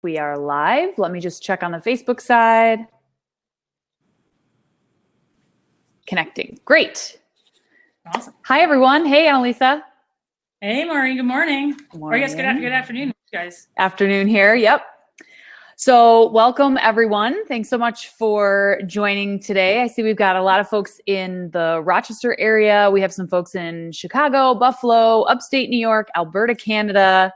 We are live. Let me just check on the Facebook side. Connecting. Great. Awesome. Hi, everyone. Hey, Annalisa. Hey, Maureen. Good morning. Good morning. Or I guess good afternoon, guys. Afternoon here. Yep. So welcome, everyone. Thanks so much for joining today. I see we've got a lot of folks in the Rochester area. We have some folks in Chicago, Buffalo, upstate New York, Alberta, Canada.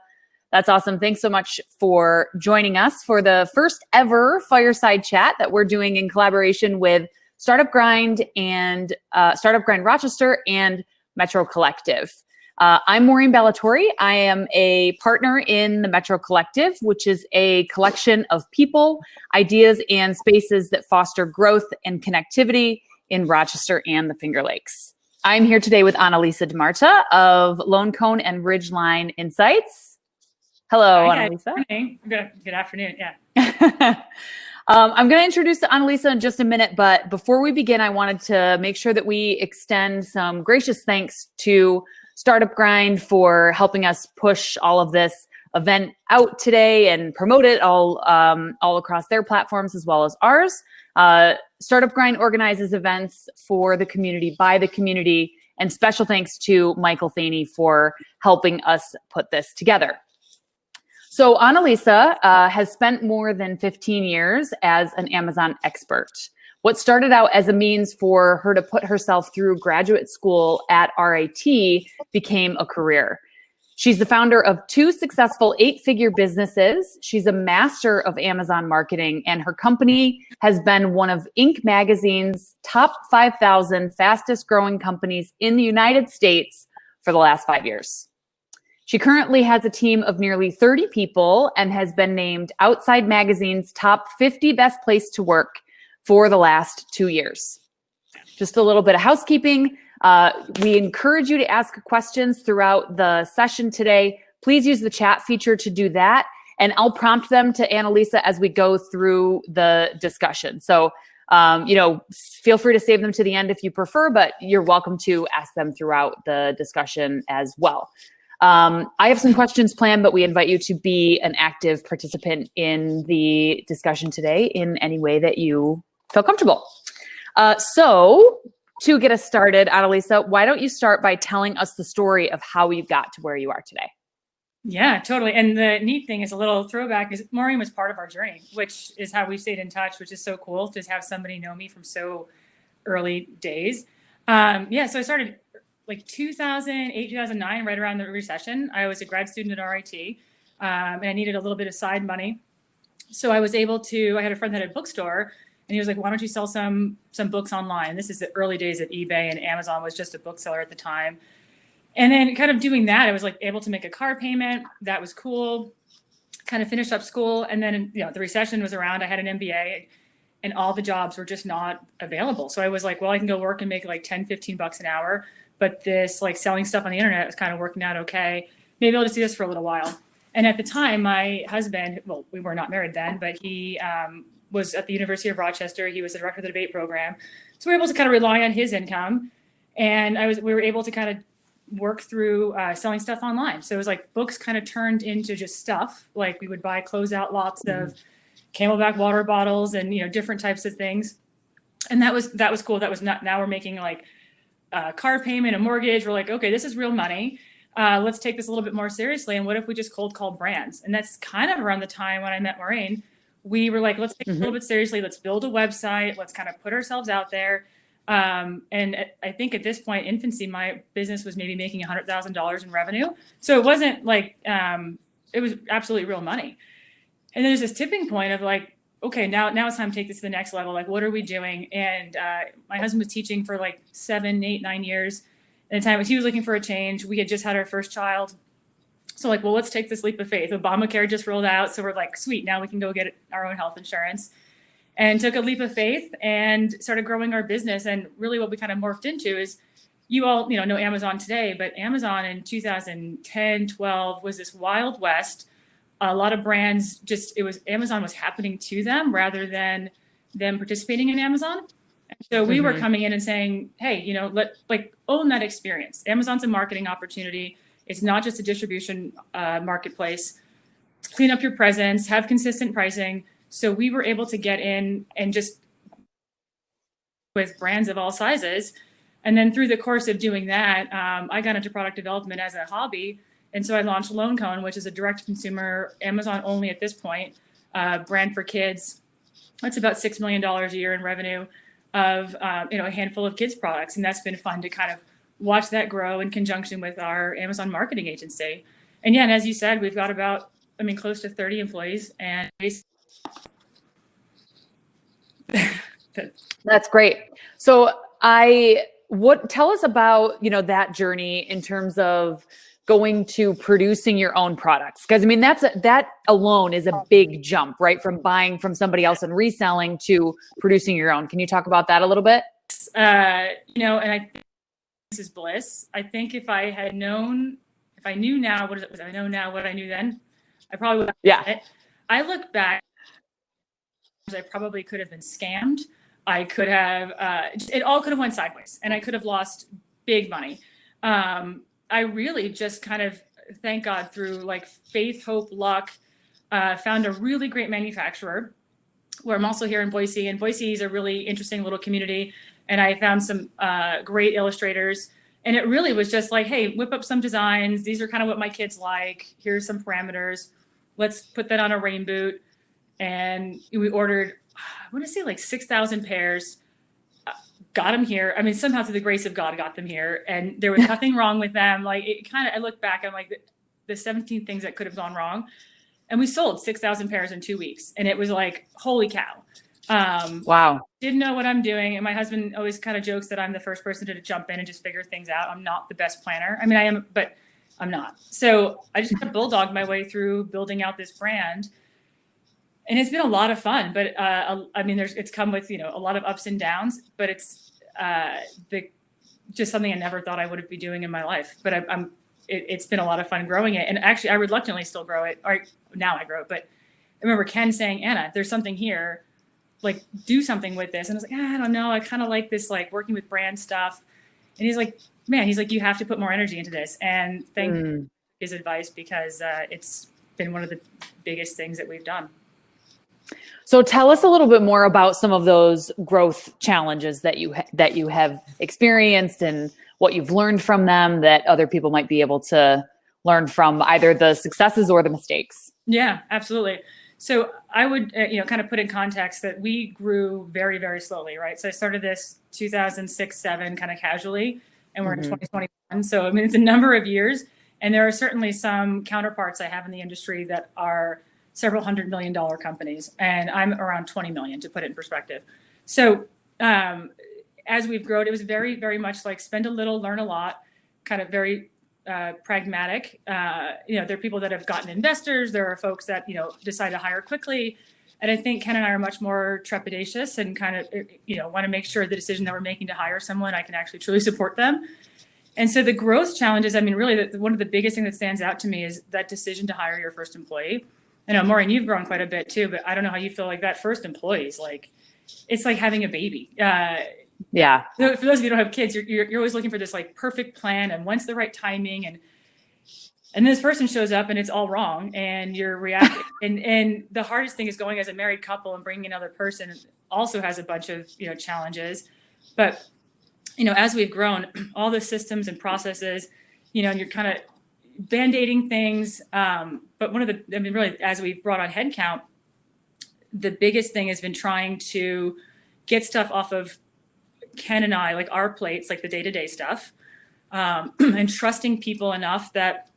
That's awesome. Thanks so much for joining us for the first ever fireside chat that we're doing in collaboration with Startup Grind and Startup Grind Rochester and Metro Collective. I'm Maureen Ballatori. I am a partner in the Metro Collective, which is a collection of people, ideas, and spaces that foster growth and connectivity in Rochester and the Finger Lakes. I'm here today with Annalisa DeMarta of Lone Cone and Ridgeline Insights. Hello, Hi, Annalisa. Good afternoon. Yeah. I'm going to introduce Annalisa in just a minute, but before we begin, I wanted to make sure that we extend some gracious thanks to Startup Grind for helping us push all of this event out today and promote it all across their platforms as well as ours. Startup Grind organizes events for the community, by the community, and special thanks to Michael Thaney for helping us put this together. So Annalisa has spent more than 15 years as an Amazon expert. What started out as a means for her to put herself through graduate school at RIT became a career. She's the founder of 2 successful 8-figure businesses. She's a master of Amazon marketing, and her company has been one of Inc. magazine's top 5,000 fastest growing companies in the United States for the last 5 years. She currently has a team of nearly 30 people and has been named Outside Magazine's top 50 best place to work for the last 2 years. Just a little bit of housekeeping. We encourage you to ask questions throughout the session today. Please use the chat feature to do that, and I'll prompt them to Annalisa as we go through the discussion. So, feel free to save them to the end if you prefer, but you're welcome to ask them throughout the discussion as well. I have some questions planned, but we invite you to be an active participant in the discussion today in any way that you feel comfortable. So to get us started, Annalisa, why don't you start by telling us the story of how you got to where you are today? Yeah, totally. And the neat thing is, a little throwback, is Maureen was part of our journey, which is how we stayed in touch, which is so cool to have somebody know me from so early days. So I started like 2008, 2009, right around the recession. I was a grad student at RIT, and I needed a little bit of side money. So I was able to, I had a friend that had a bookstore, and he was like, why don't you sell some books online? This is the early days of eBay, and Amazon was just a bookseller at the time. And then kind of doing that, I was like able to make a car payment. That was cool. Kind of finished up school. And then, the recession was around. I had an MBA, and all the jobs were just not available. So I was like, well, I can go work and make like 10, 15 bucks an hour. But this like selling stuff on the internet was kind of working out okay. Maybe I'll just do this for a little while. And at the time, my husband, well, we were not married then, but he was at the University of Rochester. He was the director of the debate program. So we were able to kind of rely on his income. And we were able to kind of work through selling stuff online. So it was like books kind of turned into just stuff. Like we would buy closeout lots of Camelback water bottles and, different types of things. And that was cool. That was not, now we're making like car payment, a mortgage. We're like, okay, this is real money. Let's take this a little bit more seriously. And what if we just cold call brands? And that's kind of around the time when I met Maureen. We were like, let's take it a little bit seriously. Let's build a website. Let's kind of put ourselves out there. And I think at this point, infancy, my business was maybe making $100,000 in revenue. So it wasn't like, it was absolutely real money. And there's this tipping point of like, okay, now it's time to take this to the next level. Like, what are we doing? And my husband was teaching for like 7, 8, 9 years. At the time, he was looking for a change. We had just had our first child. So like, well, let's take this leap of faith. Obamacare just rolled out. So we're like, sweet, now we can go get our own health insurance. And took a leap of faith and started growing our business. And really what we kind of morphed into is, you all know Amazon today, but Amazon in 2010, 12 was this wild west. A lot of brands Amazon was happening to them rather than them participating in Amazon. So we were coming in and saying, hey, own that experience. Amazon's a marketing opportunity. It's not just a distribution marketplace. clean up your presence, have consistent pricing. So we were able to get in and just with brands of all sizes. And then through the course of doing that, I got into product development as a hobby. And so I launched Lone Cone, which is a direct consumer, Amazon only at this point, brand for kids. That's about $6 million a year in revenue of a handful of kids products. And that's been fun to kind of watch that grow in conjunction with our Amazon marketing agency. And yeah, and as you said, we've got about, close to 30 employees, and That's great. So tell us about, that journey in terms of going to producing your own products. Cause that alone is a big jump, right? From buying from somebody else and reselling to producing your own. Can you talk about that a little bit? And I think this is bliss. I think if I knew now I know now what I knew then, I probably would have done it. I look back, I probably could have been scammed. I could have, it all could have went sideways, and I could have lost big money. I really just kind of, thank God, through like faith, hope, luck, found a really great manufacturer where I'm also here in Boise, and Boise is a really interesting little community. And I found some great illustrators, and it really was just like, hey, whip up some designs. These are kind of what my kids like. Here's some parameters. Let's put that on a rain boot. And we ordered, I want to say like 6,000 pairs, got them here. Somehow through the grace of God, got them here, and there was nothing wrong with them. Like I look back, I'm like the 17 things that could have gone wrong. And we sold 6,000 pairs in 2 weeks. And it was like, holy cow. Wow. Didn't know what I'm doing. And my husband always kind of jokes that I'm the first person to jump in and just figure things out. I'm not the best planner. I am, but I'm not. So I just kind of bulldogged my way through building out this brand. And it's been a lot of fun, but it's come with, a lot of ups and downs, but it's just something I never thought I would be doing in my life. But it's been a lot of fun growing it. And actually I reluctantly still grow it, or now I grow it. But I remember Ken saying, Anna, there's something here, like do something with this. And I was like, I don't know. I kind of like this, like working with brand stuff. And he's like, you have to put more energy into this. And thank his advice, because it's been one of the biggest things that we've done. So tell us a little bit more about some of those growth challenges that you have experienced, and what you've learned from them that other people might be able to learn from, either the successes or the mistakes. Yeah, absolutely. So I would, kind of put in context that we grew very, very slowly, right? So I started this 2006-07 kind of casually, and we're in 2021. So, it's a number of years, and there are certainly some counterparts I have in the industry that are several $100 million companies, and I'm around 20 million, to put it in perspective. So as we've grown, it was very, very much like spend a little, learn a lot, kind of very pragmatic. There are people that have gotten investors. There are folks that, decide to hire quickly. And I think Ken and I are much more trepidatious and kind of, want to make sure the decision that we're making to hire someone, I can actually truly support them. And so the growth challenges, really, one of the biggest things that stands out to me is that decision to hire your first employee. I know, Maureen, you've grown quite a bit too, but I don't know how you feel like that first employee is like, it's like having a baby. Yeah. For those of you who don't have kids, you're always looking for this like perfect plan, and when's the right timing, and this person shows up and it's all wrong, and you're reacting. and the hardest thing is going as a married couple and bringing another person also has a bunch of, challenges. But, as we've grown, all the systems and processes, and you're kind of band-aiding things. But one of the, really, as we've brought on headcount, the biggest thing has been trying to get stuff off of Ken and I, like our plates, like the day-to-day stuff, and trusting people enough that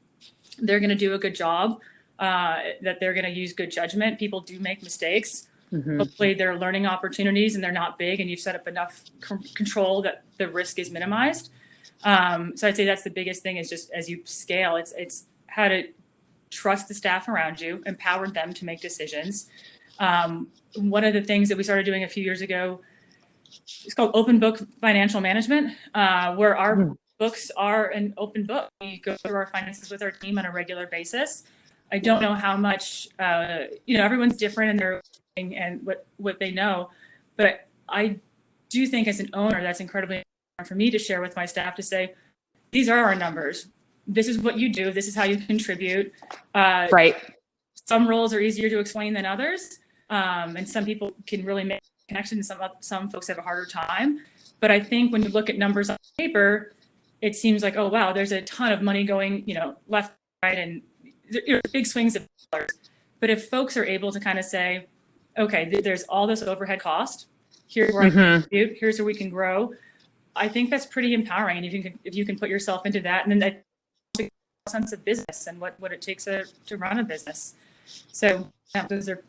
they're going to do a good job, that they're going to use good judgment. People do make mistakes. Hopefully they're learning opportunities and they're not big, and you've set up enough control that the risk is minimized. So I'd say that's the biggest thing, is just as you scale, it's how to trust the staff around you, empower them to make decisions. One of the things that we started doing a few years ago, it's called open book financial management, where our books are an open book. We go through our finances with our team on a regular basis. I don't know how much, everyone's different in their and what they know, but I do think as an owner, that's incredibly important for me to share with my staff, to say, these are our numbers. This is what you do. This is how you contribute. Right. some roles are easier to explain than others. And some people can really make connections. Some folks have a harder time. But I think when you look at numbers on paper, it seems like, oh, wow, there's a ton of money going, left, right, and big swings of dollars. But if folks are able to kind of say, okay, there's all this overhead cost. Here's where I can contribute. Here's where we can grow. I think that's pretty empowering. And if you can put yourself into that, and then that sense of business and what it takes to run a business. So those are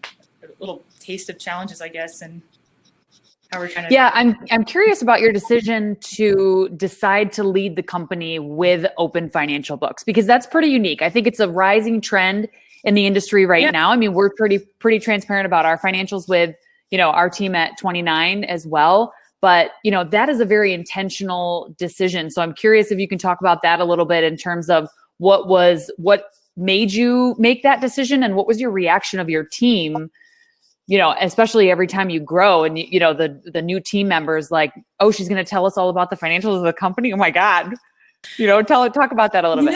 a little taste of challenges, I guess, and how we're trying to. Yeah, I'm curious about your decision to decide to lead the company with open financial books, because that's pretty unique. I think it's a rising trend in the industry right now. I mean, we're pretty transparent about our financials with, our team at 29 as well. But, that is a very intentional decision. So I'm curious if you can talk about that a little bit in terms of what made you make that decision, and what was your reaction of your team, especially every time you grow and, the new team members like, oh, she's going to tell us all about the financials of the company. Oh my God. Talk about that a little bit.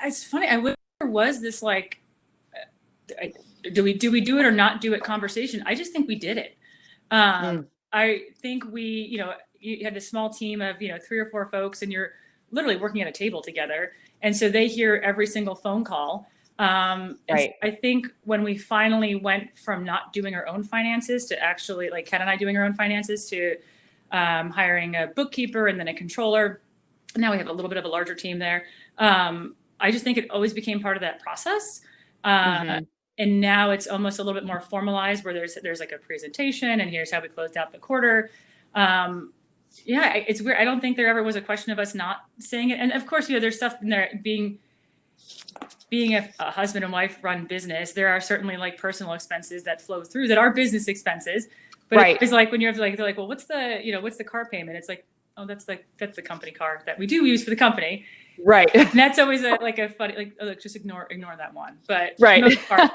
It's funny. I wish there was this like, do we do it or not do it conversation. I just think we did it. I think you had this small team of, 3 or 4 folks, and you're literally working at a table together. And so they hear every single phone call. Right. So I think when we finally went from not doing our own finances to actually, like Ken and I doing our own finances, to hiring a bookkeeper and then a controller, now we have a little bit of a larger team there. I just think it always became part of that process. And now it's almost a little bit more formalized, where there's like a presentation, and here's how we closed out the quarter. It's weird. I don't think there ever was a question of us not saying it. And of course, there's stuff in there. Being a husband and wife run business, there are certainly like personal expenses that flow through that are business expenses. But it's like when you're like, they're like, well, what's the car payment? It's like, oh, that's the company car that we do use for the company. Right. And that's always a funny, just ignore that one. But for the most part,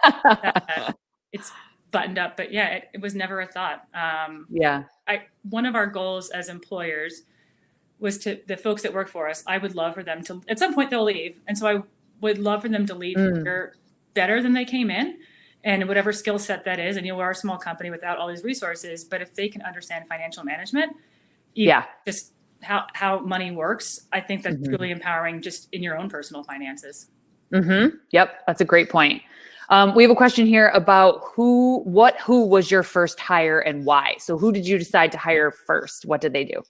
it's buttoned up. But yeah, it was never a thought. One of our goals as employers was to the folks that work for us, I would love for them to, at some point they'll leave. And so I would love for them to leave better than they came in, and whatever skill set that is. And we're a small company without all these resources, but if they can understand financial management, just how money works, I think that's really empowering just in your own personal finances. Yep. That's a great point. We have a question here about who was your first hire and why? So who did you decide to hire first? What did they do?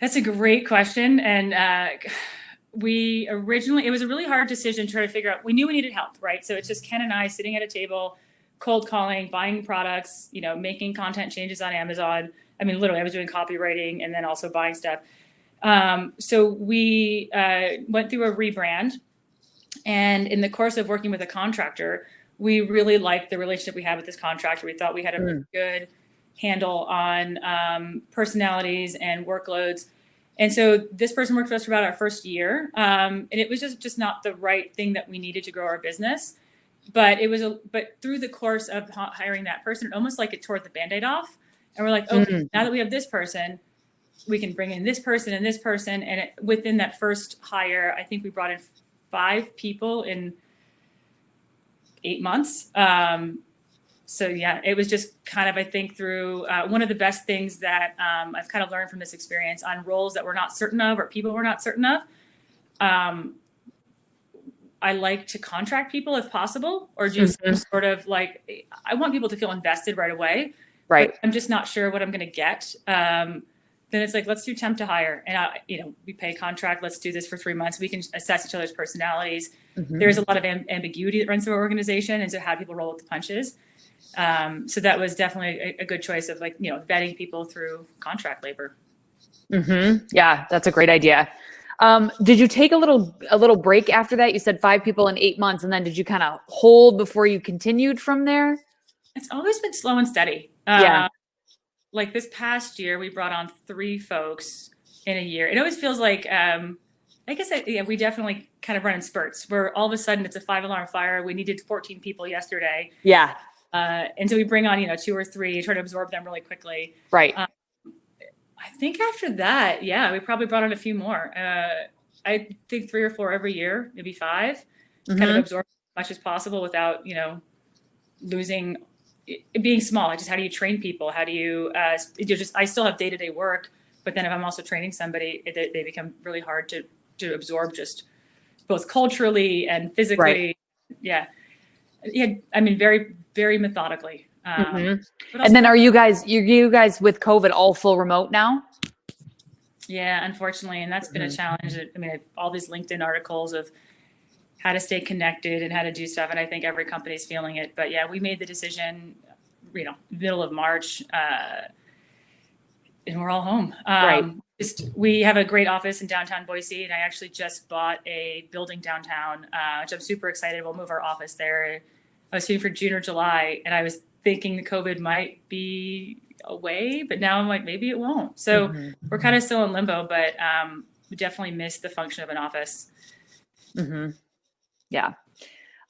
That's a great question. And it was a really hard decision to try to figure out. We knew we needed help, right? So it's just Ken and I sitting at a table, cold calling, buying products, making content changes on Amazon. I mean, literally, I was doing copywriting and then also buying stuff. So we went through a rebrand. And in the course of working with a contractor, we really liked the relationship we had with this contractor. We thought we had a really good handle on personalities and workloads. And so this person worked for us for about our first year. And it was just not the right thing that we needed to grow our business. But but through the course of hiring that person, almost like it tore the Band-Aid off. And we're like, okay, now that we have this person, we can bring in this person and this person. And within that first hire, I think we brought in 5 people in 8 months. So yeah, it was just kind of, I think, through one of the best things that I've kind of learned from this experience on roles that we're not certain of, or people we're not certain of. I like to contract people if possible, or just sort of like, I want people to feel invested right away. Right. I'm just not sure what I'm going to get. Then it's like, let's do temp to hire, and we pay contract. Let's do this for 3 months. We can assess each other's personalities. There's a lot of ambiguity that runs through our organization, and so how people roll with the punches. So that was definitely a good choice of vetting people through contract labor. Yeah, that's a great idea. Did you take a little break after that? You said 5 people in 8 months, and then did you kind of hold before you continued from there? It's always been slow and steady. Like this past year, we brought on 3 folks in a year. It always feels like, I guess, we definitely kind of run in spurts where all of a sudden it's a 5-alarm fire. We needed 14 people yesterday. Yeah. And so we bring on, 2 or 3, try to absorb them really quickly. Right. I think after that, we probably brought on a few more. I think 3 or 4 every year, maybe 5, kind of absorb as much as possible without, losing, being small. Like just how do you train people? How do you, I still have day-to-day work, but then if I'm also training somebody, they become really hard to absorb just both culturally and physically. Right. Yeah. Yeah. I mean, very, very methodically. And then are you guys with COVID all full remote now? Yeah, unfortunately. And that's been a challenge. I mean, all these LinkedIn articles of how to stay connected and how to do stuff. And I think every company's feeling it. But yeah, we made the decision, middle of March, and we're all home. Right. We have a great office in downtown Boise, and I actually just bought a building downtown, which I'm super excited. We'll move our office there. I was shooting for June or July, and I was thinking the COVID might be away, but now I'm like, maybe it won't. So we're kind of still in limbo, but we definitely miss the function of an office. Yeah.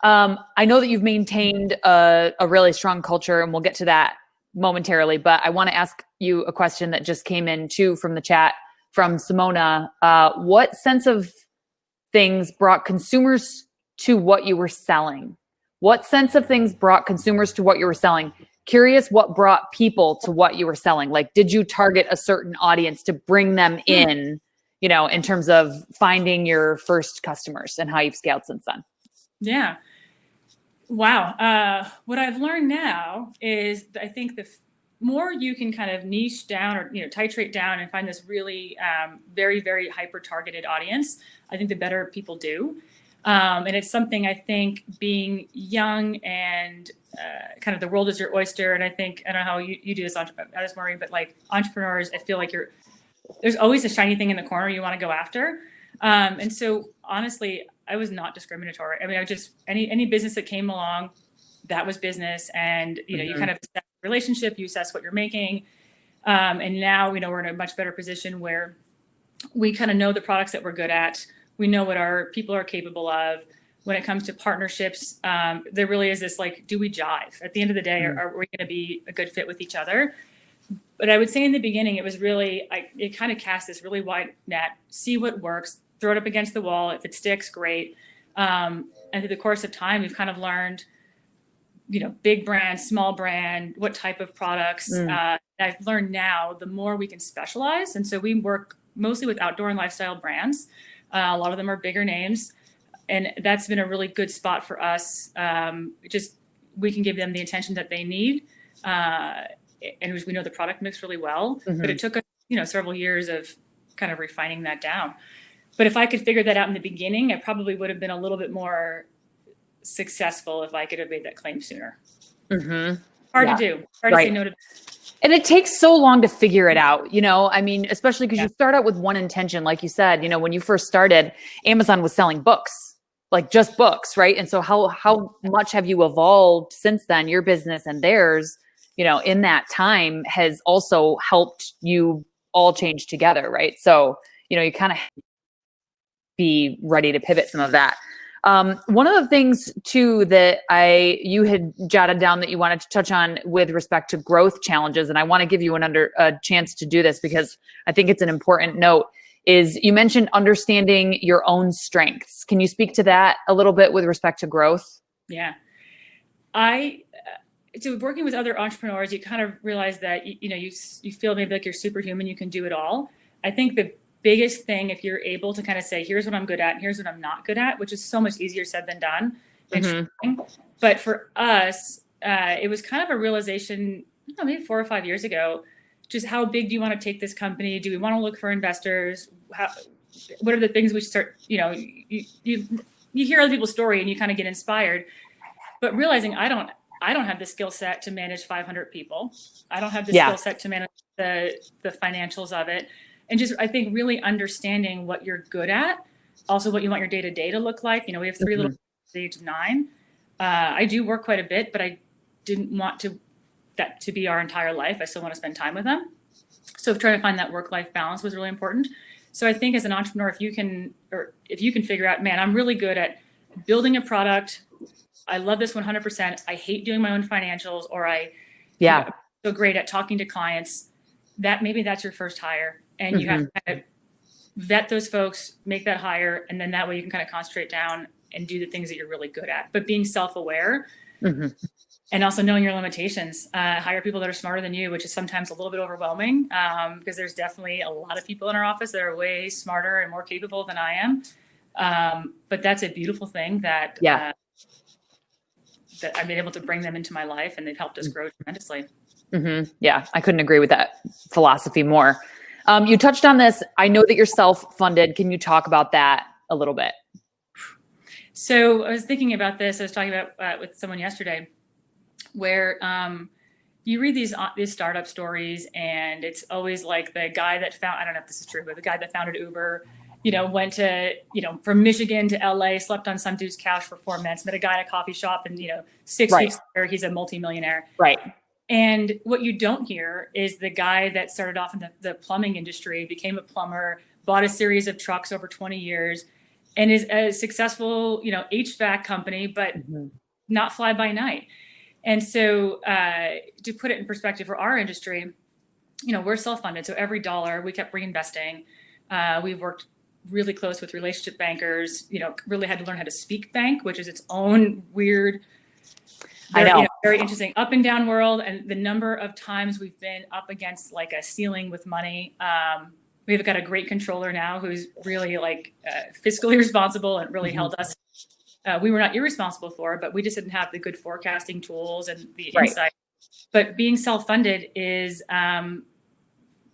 I know that you've maintained a really strong culture, and we'll get to that momentarily, but I want to ask you a question that just came in too from the chat from Simona. What sense of things brought consumers to what you were selling? What sense of things brought consumers to what you were selling? Curious what brought people to what you were selling. Like, did you target a certain audience to bring them in, in terms of finding your first customers, and how you've scaled since then? Yeah. Wow. What I've learned now is I think the more you can kind of niche down or, titrate down and find this really very, very hyper targeted audience, I think the better people do. And it's something I think being young and kind of the world is your oyster. And I don't know how you do this, Maureen, but like entrepreneurs, I feel like there's always a shiny thing in the corner you want to go after. And so honestly, I was not discriminatory. I mean, I just, any business that came along, that was business. And, you kind of assess the relationship, you assess what you're making. And now, we're in a much better position where we kind of know the products that we're good at. We know what our people are capable of. When it comes to partnerships, there really is this, like, do we jive? At the end of the day, are we going to be a good fit with each other? But I would say in the beginning, it was really, it kind of cast this really wide net, see what works, throw it up against the wall. If it sticks, great. And through the course of time, we've kind of learned, big brand, small brand, what type of products. I've learned now, the more we can specialize. And so we work mostly with outdoor and lifestyle brands. A lot of them are bigger names. And that's been a really good spot for us. We can give them the attention that they need. And we know the product mix really well. But it took us, several years of kind of refining that down. But if I could figure that out in the beginning, I probably would have been a little bit more successful if I could have made that claim sooner. Hard to do. Hard to say no to. And it takes so long to figure it out, I mean, especially because you start out with one intention. Like you said, when you first started, Amazon was selling books, like just books, right? And so how much have you evolved since then? Your business and theirs, in that time has also helped you all change together, right? So, you kind of be ready to pivot some of that. One of the things too that you had jotted down that you wanted to touch on with respect to growth challenges, and I want to give you a chance to do this because I think it's an important note, is you mentioned understanding your own strengths. Can you speak to that a little bit with respect to growth? Yeah. So working with other entrepreneurs, you kind of realize that, you feel maybe like you're superhuman, you can do it all. I think the biggest thing, if you're able to kind of say, here's what I'm good at, and here's what I'm not good at, which is so much easier said than done. But for us, it was kind of a realization, maybe 4 or 5 years ago, just how big do you want to take this company? Do we want to look for investors? What are the things we should start, you hear other people's story and you kind of get inspired, but realizing I don't have the skill set to manage 500 people. I don't have the skill set to manage the financials of it. And just, I think, really understanding what you're good at, also what you want your day-to-day to look like. We have 3 little kids at the age of 9. I do work quite a bit, but I didn't want that to be our entire life. I still want to spend time with them. So trying to find that work-life balance was really important. So I think as an entrepreneur, if you can figure out, man, I'm really good at building a product. I love this 100%. I hate doing my own financials, or I'm so great at talking to clients. Maybe that's your first hire. And you have to kind of vet those folks, make that hire, and then that way you can kind of concentrate down and do the things that you're really good at. But being self-aware And also knowing your limitations. Hire people that are smarter than you, which is sometimes a little bit overwhelming, because there's definitely a lot of people in our office that are way smarter and more capable than I am. But that's a beautiful thing that that I've been able to bring them into my life, and they've helped us grow tremendously. Mm-hmm. Yeah, I couldn't agree with that philosophy more. You touched on this. I know that you're self-funded. Can you talk about that a little bit? So I was thinking about this. I was talking about with someone yesterday, where you read these startup stories, and it's always like the guy that I don't know if this is true, but the guy that founded Uber, went to, from Michigan to LA, slept on some dude's couch for 4 months, met a guy at a coffee shop, and, 6 weeks later, he's a multimillionaire. Right. And what you don't hear is the guy that started off in the plumbing industry, became a plumber, bought a series of trucks over 20 years, and is a successful, HVAC company, but not fly by night. And so to put it in perspective for our industry, we're self-funded. So every dollar we kept reinvesting. We've worked really close with relationship bankers, really had to learn how to speak bank, which is its own weird, very interesting up and down world. And the number of times we've been up against like a ceiling with money. We've got a great controller now who's really fiscally responsible and really held us. We were not irresponsible for it, but we just didn't have the good forecasting tools and the insight. But being self-funded is a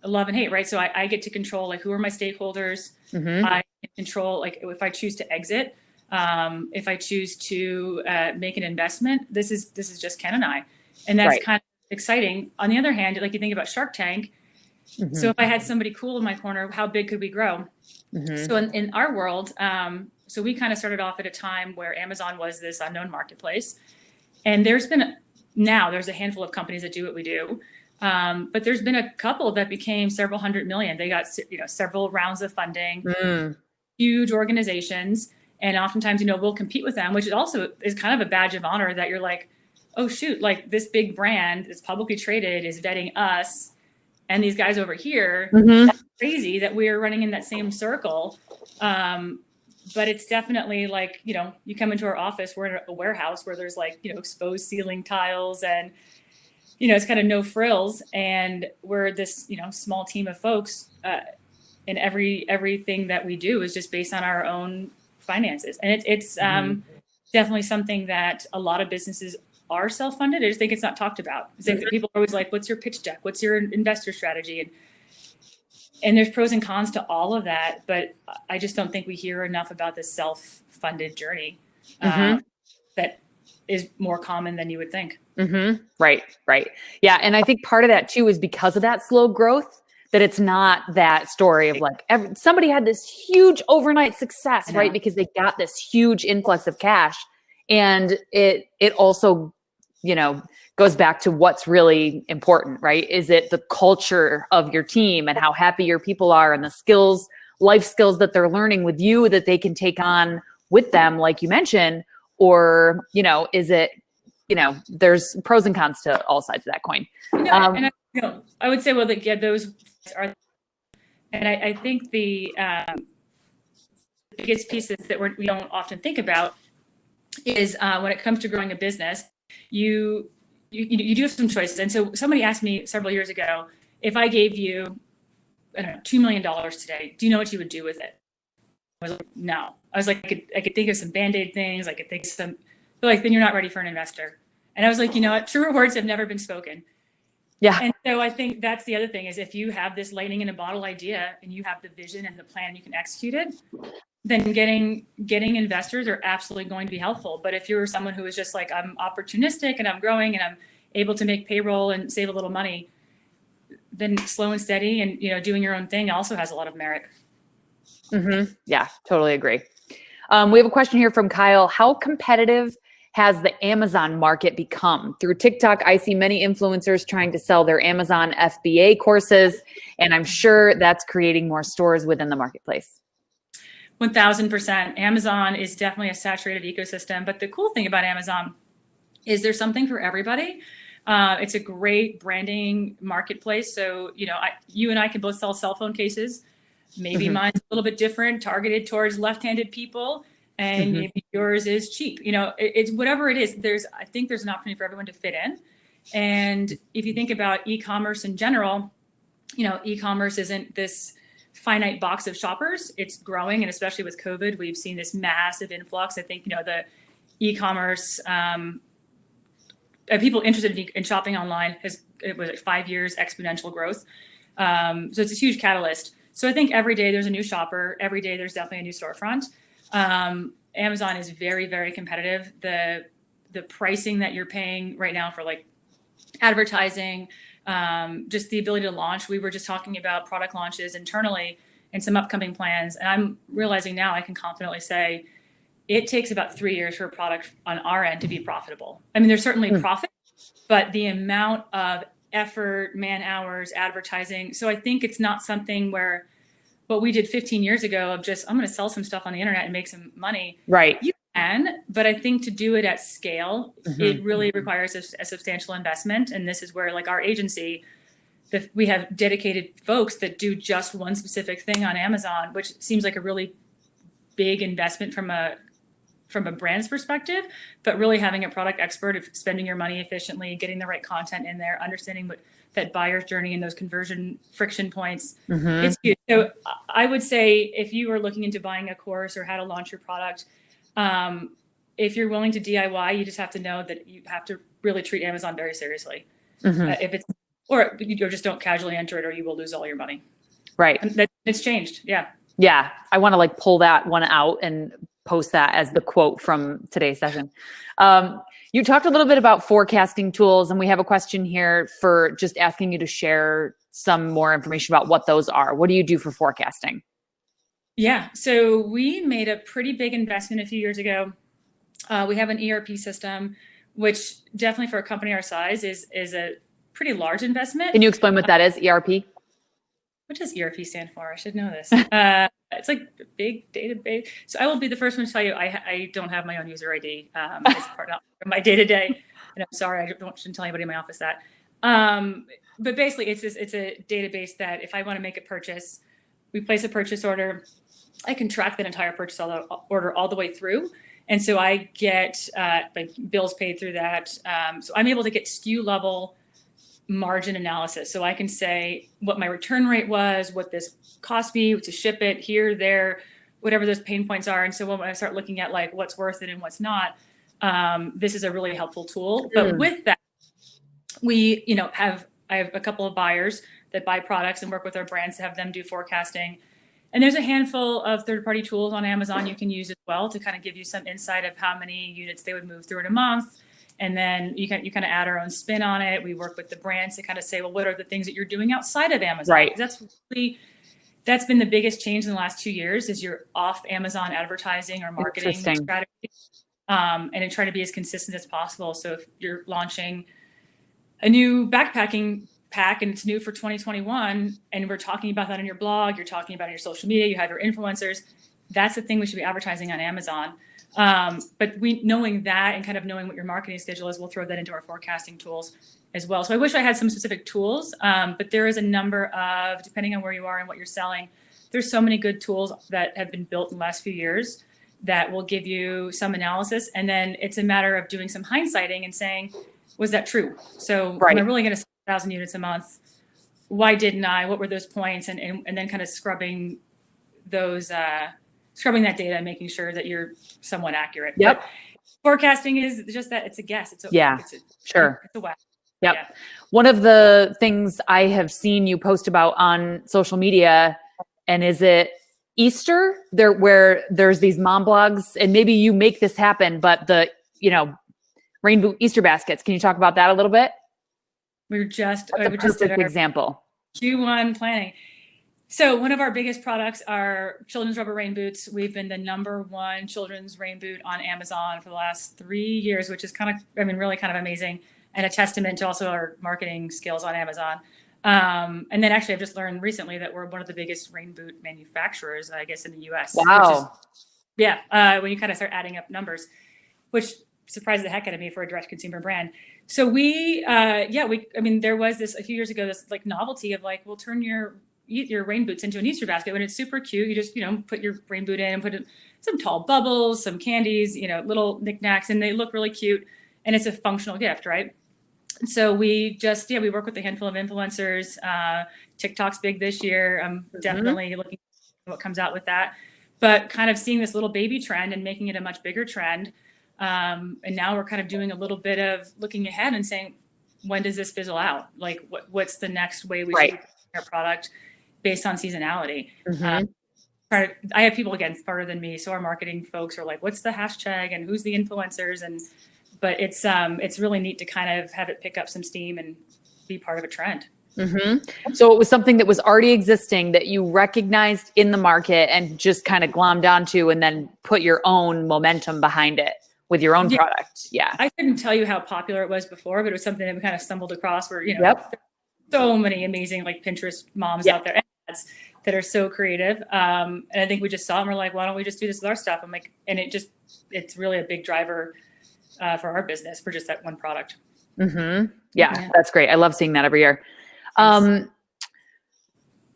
love and hate, right? So I get to control who are my stakeholders. I can control if I choose to exit, if I choose to make an investment. This is just Ken and I, and that's kind of exciting. On the other hand, you think about Shark Tank. So if I had somebody cool in my corner, how big could we grow? So in our world, so we kind of started off at a time where Amazon was this unknown marketplace, and there's a handful of companies that do what we do. But there's been a couple that became several hundred million. They got, several rounds of funding, huge organizations. And oftentimes, we'll compete with them, which is also kind of a badge of honor that you're like, oh shoot, this big brand that's publicly traded is vetting us and these guys over here. That's crazy that we're running in that same circle. But it's definitely you come into our office, we're in a warehouse where there's exposed ceiling tiles and, it's kind of no frills, and we're this, small team of folks, and everything that we do is just based on our own finances. And it's definitely something that a lot of businesses are self-funded. I just think it's not talked about. People are always like, what's your pitch deck? What's your investor strategy? And there's pros and cons to all of that, but I just don't think we hear enough about this self-funded journey that is more common than you would think. Right. Yeah. And I think part of that too is because of that slow growth, that it's not that story of somebody had this huge overnight success, right? Because they got this huge influx of cash. And it also, goes back to what's really important, right? Is it the culture of your team and how happy your people are and the skills, life skills that they're learning with you that they can take on with them, like you mentioned? Or, is it, there's pros and cons to all sides of that coin. I would say, those are, and I think the biggest pieces that we don't often think about is when it comes to growing a business, you do have some choices. And so somebody asked me several years ago, if I gave you, I don't know, $2 million today, do you know what you would do with it? I was like, no. I was like, I could think of some Band-Aid things. I could think of some, then you're not ready for an investor. And I was like, what? Truer words have never been spoken. Yeah. And so I think that's the other thing is if you have this lightning in a bottle idea and you have the vision and the plan, you can execute it, then getting investors are absolutely going to be helpful. But if you're someone who is just I'm opportunistic and I'm growing and I'm able to make payroll and save a little money, then slow and steady and, doing your own thing also has a lot of merit. Yeah, totally agree. We have a question here from Kyle. How competitive has the Amazon market become? Through TikTok, I see many influencers trying to sell their Amazon FBA courses, and I'm sure that's creating more stores within the marketplace. 1000%. Amazon is definitely a saturated ecosystem, but the cool thing about Amazon is there's something for everybody. It's a great branding marketplace. So, you and I can both sell cell phone cases. Maybe mine's a little bit different, targeted towards left-handed people. and maybe yours is cheap. It's whatever it is. I think there's an opportunity for everyone to fit in. And if you think about e-commerce in general, e-commerce isn't this finite box of shoppers. It's growing, and especially with COVID, we've seen this massive influx. I think the e-commerce people interested in shopping online it was 5 years exponential growth. So it's a huge catalyst. So I think every day there's a new shopper. Every day there's definitely a new storefront. Amazon is very, very competitive. The pricing that you're paying right now for like advertising, just the ability to launch. We were just talking about product launches internally and some upcoming plans. And I'm realizing now I can confidently say it takes about 3 years for a product on our end to be profitable. I mean, there's certainly profit, but the amount of effort, man hours, advertising. So I think it's not something where what we did 15 years ago of just, I'm going to sell some stuff on the internet and make some money. Right. You can, but I think to do it at scale, it really requires a substantial investment. And this is where like our agency, we have dedicated folks that do just one specific thing on Amazon, which seems like a really big investment from a brand's perspective, but really having a product expert of spending your money efficiently, getting the right content in there, understanding what that buyer's journey and those conversion friction points. It's huge. So I would say if you are looking into buying a course or how to launch your product, if you're willing to DIY, you just have to know that you have to really treat Amazon very seriously. Or just don't casually enter it, or you will lose all your money. Right. It's changed. Yeah. Yeah. I want to like pull that one out and post that as the quote from today's session. You talked a little bit about forecasting tools, and we have a question here for just asking you to share some more information about what those are. What do you do for forecasting? Yeah. So we made a pretty big investment a few years ago. We have an ERP system, which definitely for a company our size is a pretty large investment. Can you explain what that is, ERP? What does ERP stand for? I should know this. It's like a big database. So I will be the first one to tell you, I don't have my own user ID as part of my day-to-day. And I'm sorry, I shouldn't tell anybody in my office that. But basically, it's a database that if I want to make a purchase, we place a purchase order. I can track that entire purchase order all the way through. And so I get like bills paid through that. So I'm able to get SKU level margin analysis. So I can say what my return rate was, what this cost me to ship it here, there, whatever those pain points are. And so when I start looking at like what's worth it and what's not, this is a really helpful tool. But with that, I have a couple of buyers that buy products and work with our brands to have them do forecasting. And there's a handful of third-party tools on Amazon you can use as well to kind of give you some insight of how many units they would move through in a month. And then you kind of add our own spin on it. We work with the brands to kind of say, well, what are the things that you're doing outside of Amazon? Right. That's been the biggest change in the last 2 years is you're off Amazon advertising or marketing strategy. And then try to be as consistent as possible. So if you're launching a new backpacking pack and it's new for 2021, and we're talking about that on your blog, you're talking about it on your social media, you have your influencers, that's the thing we should be advertising on Amazon. But knowing that and kind of knowing what your marketing schedule is, we'll throw that into our forecasting tools as well. So I wish I had some specific tools, but there is a number of, depending on where you are and what you're selling, there's so many good tools that have been built in the last few years that will give you some analysis. And then it's a matter of doing some hindsighting and saying, was that true? So am I really going to sell 1,000 units a month? Why didn't I? What were those points? And then kind of scrubbing those, scrubbing that data and making sure that you're somewhat accurate. Yep. But forecasting is just that it's a guess. It's a whack. Yep. Yeah. One of the things I have seen you post about on social media, and is it Easter there, where there's these mom blogs, and maybe you make this happen, but the, rainbow Easter baskets. Can you talk about that a little bit? We just did our example. Q1 planning. So one of our biggest products are children's rubber rain boots. We've been the #1 children's rain boot on Amazon for the last 3 years, which is really kind of amazing, and a testament to also our marketing skills on Amazon. And then actually I've just learned recently that we're one of the biggest rain boot manufacturers, I guess, in the US. Wow. When you kind of start adding up numbers, which surprised the heck out of me for a direct consumer brand. So there was this a few years ago, this like novelty of like, we'll turn your your rain boots into an Easter basket when it's super cute. You just, put your rain boot in and put some tall bubbles, some candies, little knickknacks, and they look really cute. And it's a functional gift, right? And so we work with a handful of influencers. TikTok's big this year. I'm definitely looking at what comes out with that, but kind of seeing this little baby trend and making it a much bigger trend. And now we're kind of doing a little bit of looking ahead and saying, when does this fizzle out? Like what's the next way we should our product based on seasonality? I have people, again, smarter than me. So our marketing folks are like, what's the hashtag and who's the influencers? But it's really neat to kind of have it pick up some steam and be part of a trend. So it was something that was already existing that you recognized in the market and just kind of glommed onto and then put your own momentum behind it with your own product. Yeah. I couldn't tell you how popular it was before, but it was something that we kind of stumbled across where, so many amazing like Pinterest moms out there that are so creative. And I think we just saw them. We're like, why don't we just do this with our stuff? I'm like, and it's really a big driver for our business for just that one product. Yeah, that's great. I love seeing that every year.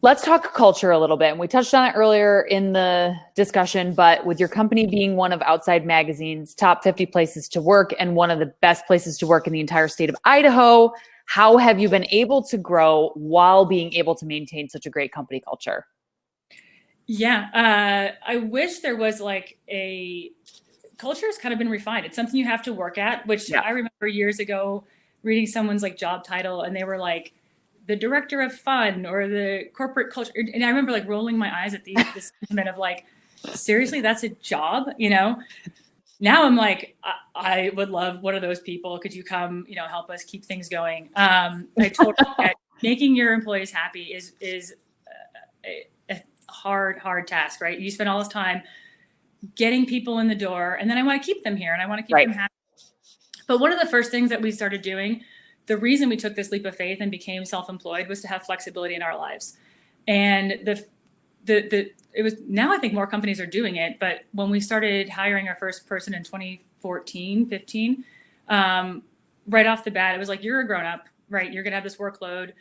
Let's talk culture a little bit. And we touched on it earlier in the discussion, but with your company being one of Outside Magazine's top 50 places to work and one of the best places to work in the entire state of Idaho, how have you been able to grow while being able to maintain such a great company culture? Yeah, I wish there was like a culture has kind of been refined. It's something you have to work at, which I remember years ago reading someone's like job title and they were like the director of fun or the corporate culture. And I remember like rolling my eyes at this sentiment of like, seriously, that's a job, Now I'm like, I would love one of those people. Could you come, help us keep things going? I totally get making your employees happy is a hard task, right? You spend all this time getting people in the door, and then I want to keep them here and I want to keep them happy. But one of the first things that we started doing, the reason we took this leap of faith and became self-employed was to have flexibility in our lives. And it was, now I think more companies are doing it, but when we started hiring our first person in 2014, 15, right off the bat, it was like, you're a grown-up, right? You're going to have this workload.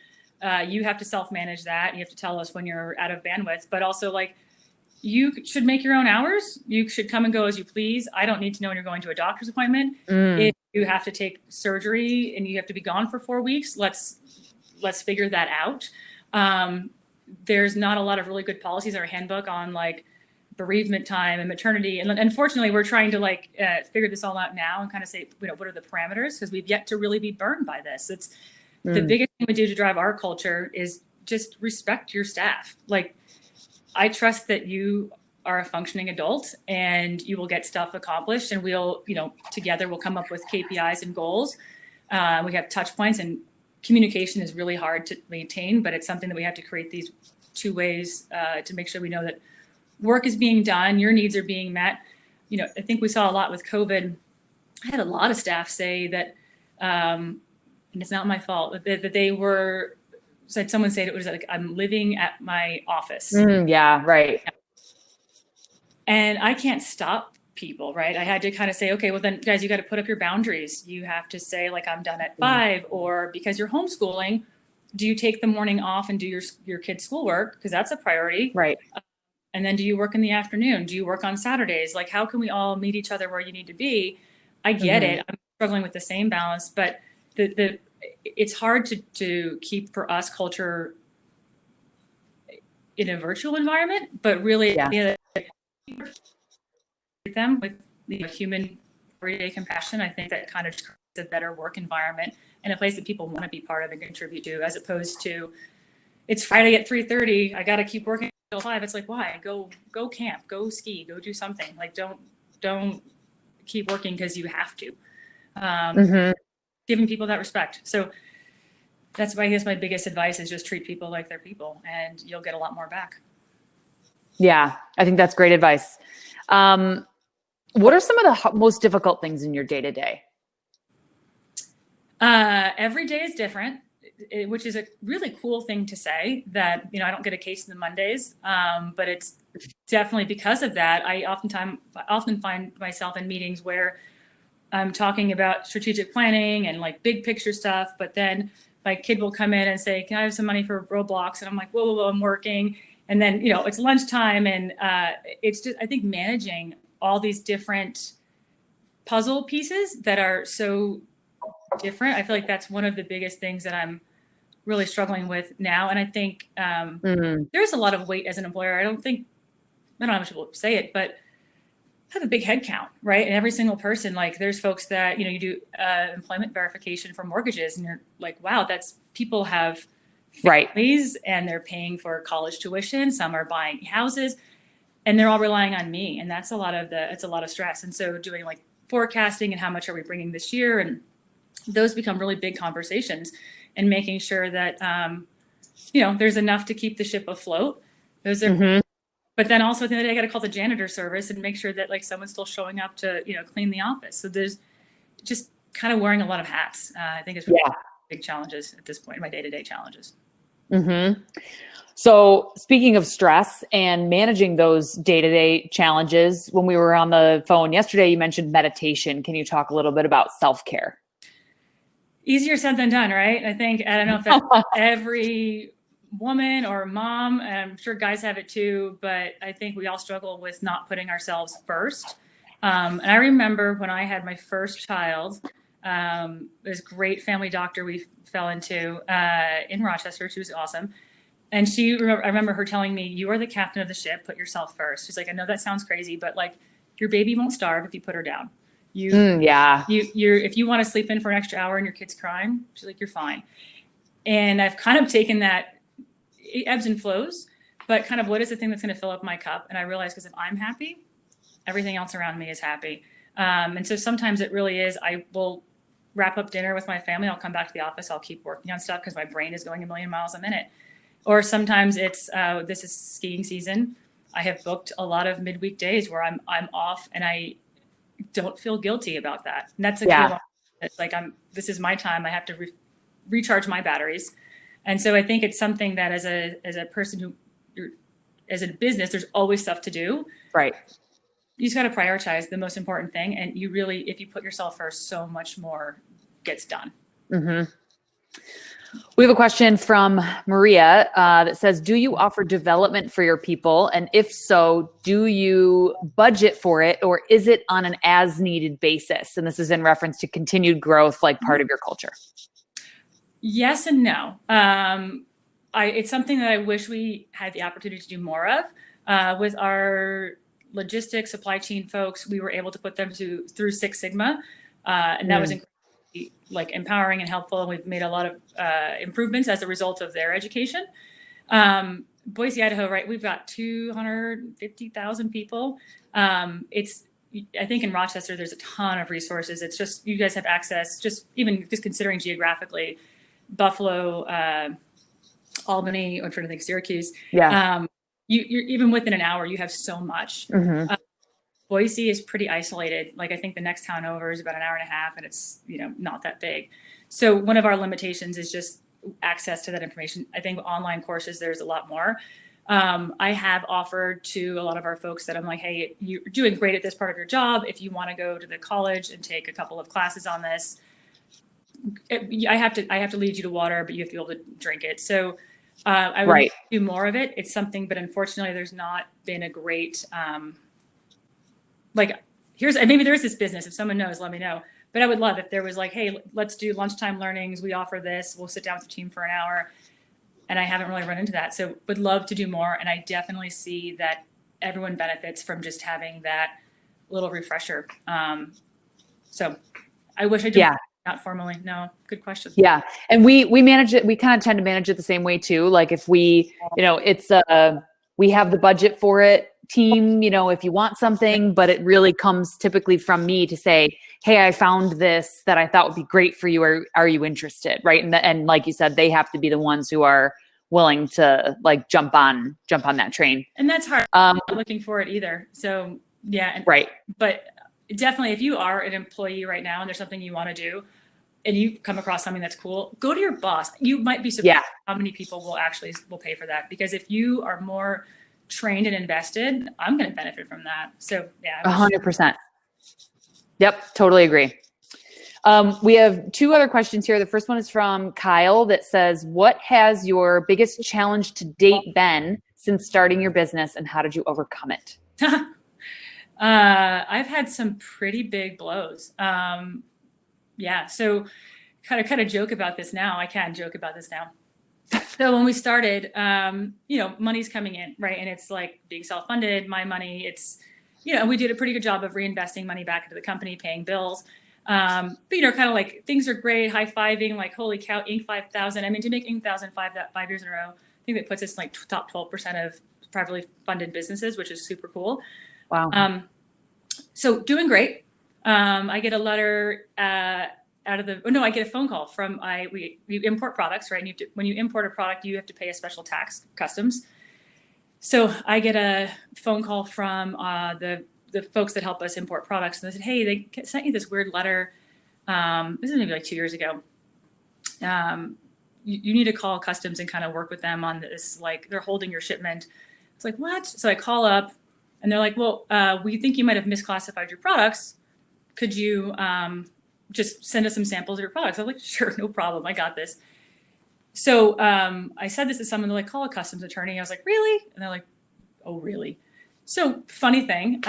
You have to self-manage that. You have to tell us when you're out of bandwidth, but also like, you should make your own hours. You should come and go as you please. I don't need to know when you're going to a doctor's appointment. If you have to take surgery and you have to be gone for 4 weeks, let's figure that out. There's not a lot of really good policies in our handbook on like bereavement time and maternity. And unfortunately, we're trying to like figure this all out now and kind of say, what are the parameters? Because we've yet to really be burned by this. It's the biggest thing we do to drive our culture is just respect your staff. Like, I trust that you are a functioning adult and you will get stuff accomplished, and we'll, together we'll come up with KPIs and goals. We have touch points, and communication is really hard to maintain, but it's something that we have to create these 2 ways to make sure we know that work is being done, your needs are being met. I think we saw a lot with COVID. I had a lot of staff say that, and it's not my fault, that they were, someone said it was like, I'm living at my office. Yeah, right. And I can't stop people, right? I had to kind of say, okay, well then guys, you got to put up your boundaries. You have to say like, I'm done at 5, or because you're homeschooling, do you take the morning off and do your kids' schoolwork? Because that's a priority. Right. And then do you work in the afternoon? Do you work on Saturdays? Like, how can we all meet each other where you need to be? I get it. I'm struggling with the same balance, but it's hard to keep, for us, culture in a virtual environment, but really them with human everyday compassion. I think that kind of creates a better work environment and a place that people want to be part of and contribute to, as opposed to it's Friday at 3:30. I got to keep working until 5. It's like, why? Go camp, go ski, go do something. Like, don't keep working because you have to. Giving people that respect. So that's why I guess my biggest advice is just treat people like they're people, and you'll get a lot more back. Yeah, I think that's great advice. What are some of the most difficult things in your day-to-day? Every day is different, which is a really cool thing to say, that, I don't get a case in the Mondays, but it's definitely because of that. I often find myself in meetings where I'm talking about strategic planning and like big picture stuff, but then like kid will come in and say, can I have some money for Roblox? And I'm like, whoa, I'm working. And then, it's lunchtime. And it's just, I think managing all these different puzzle pieces that are so different. I feel like that's one of the biggest things that I'm really struggling with now. And I think there's a lot of weight as an employer. I don't know how much people say it, but have a big head count, right? And every single person, like there's folks that, you do employment verification for mortgages and you're like, wow, people have families and they're paying for college tuition. Some are buying houses and they're all relying on me. And that's it's a lot of stress. And so doing like forecasting and how much are we bringing this year? And those become really big conversations and making sure that, there's enough to keep the ship afloat. Those are, but then also at the end of the day, I got to call the janitor service and make sure that like someone's still showing up to, clean the office. So there's just kind of wearing a lot of hats. I think it's really big challenges at this point, my day-to-day challenges. So speaking of stress and managing those day-to-day challenges, when we were on the phone yesterday, you mentioned meditation. Can you talk a little bit about self-care? Easier said than done, right? I don't know if that's every woman or mom, and I'm sure guys have it too, but I think we all struggle with not putting ourselves first. And I remember when I had my first child, this great family doctor we fell into in Rochester. She was awesome. And I remember her telling me, you are the captain of the ship, put yourself first. She's like, I know that sounds crazy, but like your baby won't starve if you put her down. If you want to sleep in for an extra hour and your kid's crying, she's like, you're fine. And I've kind of taken that, it ebbs and flows, but kind of what is the thing that's going to fill up my cup? And I realize because if I'm happy, everything else around me is happy. And so sometimes it really is, I will wrap up dinner with my family. I'll come back to the office. I'll keep working on stuff because my brain is going a million miles a minute. Or sometimes it's, this is skiing season. I have booked a lot of midweek days where I'm off and I don't feel guilty about that. And that's it's like, this is my time. I have to recharge my batteries. And so I think it's something that as a person as a business, there's always stuff to do. Right. You just got to prioritize the most important thing. And you really, if you put yourself first, so much more gets done. We have a question from Maria that says, do you offer development for your people? And if so, do you budget for it or is it on an as needed basis? And this is in reference to continued growth, like part of your culture. Yes and no. It's something that I wish we had the opportunity to do more of. With our logistics, supply chain folks, we were able to put them through Six Sigma. And that was incredibly like empowering and helpful. And we've made a lot of improvements as a result of their education. Boise, Idaho, right? We've got 250,000 people. I think in Rochester, there's a ton of resources. It's just, you guys have access, just considering geographically, Buffalo, Albany, I'm trying to think, Syracuse. You're even within an hour, you have so much. Boise is pretty isolated. Like I think the next town over is about an hour and a half and it's, not that big. So one of our limitations is just access to that information. I think online courses, there's a lot more. I have offered to a lot of our folks that I'm like, hey, you're doing great at this part of your job. If you want to go to the college and take a couple of classes on this, I have to lead you to water, but you have to be able to drink it. So I would do more of it. It's something, but unfortunately there's not been a great, maybe there is this business. If someone knows, let me know. But I would love if there was like, hey, let's do lunchtime learnings. We offer this. We'll sit down with the team for an hour. And I haven't really run into that. So would love to do more. And I definitely see that everyone benefits from just having that little refresher. So I wish I did. Not formally. No, good question. Yeah. And we manage it. We kind of tend to manage it the same way too. Like if we, it's we have the budget for it, team, if you want something, but it really comes typically from me to say, hey, I found this that I thought would be great for you. Or are you interested? Right. And like you said, they have to be the ones who are willing to like jump on that train. And that's hard. I'm not looking for it either. So yeah. Right. But definitely if you are an employee right now and there's something you want to do and you come across something that's cool, go to your boss. You might be surprised how many people will pay for that. Because if you are more trained and invested, I'm going to benefit from that. So yeah. 100%. Yep. Totally agree. We have two other questions here. The first one is from Kyle that says, what has your biggest challenge to date been since starting your business, and how did you overcome it? I've had some pretty big blows. So kind of joke about this now. I can joke about this now. So when we started, money's coming in, right? And it's like being self-funded, my money, it's, we did a pretty good job of reinvesting money back into the company, paying bills. But kind of like things are great, high-fiving, like, holy cow, Inc. 5000. I mean, to make Inc. 5000 5 years in a row, I think that puts us in like top 12% of privately funded businesses, which is super cool. Wow. So doing great. I get a letter I get a phone call from, we import products, right? And when you import a product, you have to pay a special tax, customs. So I get a phone call from the folks that help us import products. And they said, hey, they sent you this weird letter. This is maybe like 2 years ago. You need to call customs and kind of work with them on this. Like, they're holding your shipment. It's like, what? So I call up and they're like, well, we think you might have misclassified your products. Could you just send us some samples of your products? I was like, sure, no problem. I got this. So I said this to someone, they're like, call a customs attorney. I was like, really? And they're like, oh, really? So funny thing,